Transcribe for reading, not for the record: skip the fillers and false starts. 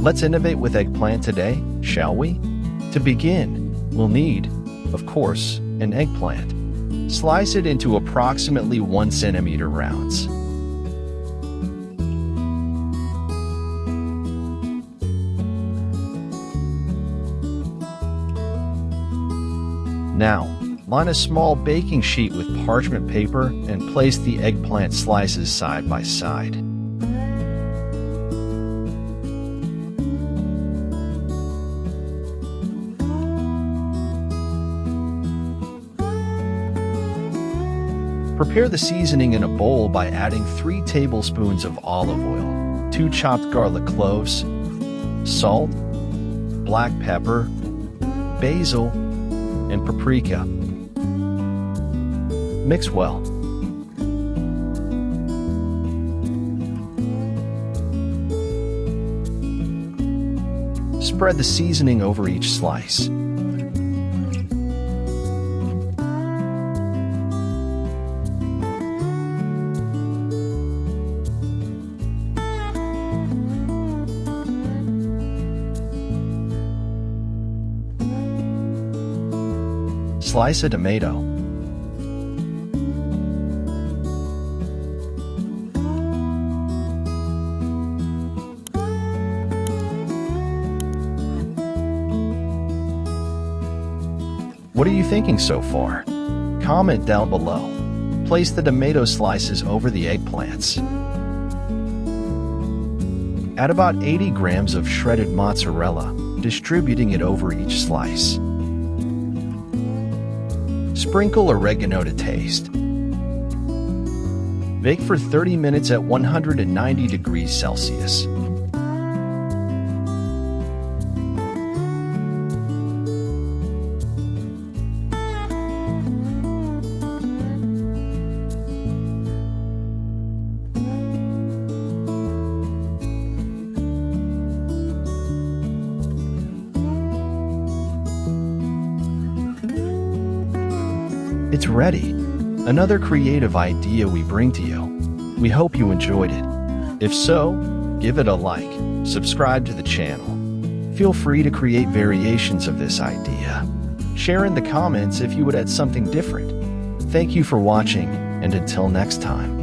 Let's innovate with eggplant today, shall we? To begin, we'll need, of course, an eggplant. Slice it into approximately 1 centimeter rounds. Now, line a small baking sheet with parchment paper and place the eggplant slices side by side. Prepare the seasoning in a bowl by adding 3 tablespoons of olive oil, 2 chopped garlic cloves, salt, black pepper, basil, and paprika. Mix well. Spread the seasoning over each slice. Slice a tomato. What are you thinking so far? Comment down below. Place the tomato slices over the eggplants. Add about 80 grams of shredded mozzarella, distributing it over each slice. Sprinkle oregano to taste. Bake for 30 minutes at 190 degrees Celsius. It's ready. Another creative idea we bring to you. We hope you enjoyed it. If so, give it a like, subscribe to the channel. Feel free to create variations of this idea. Share in the comments if you would add something different. Thank you for watching, and until next time.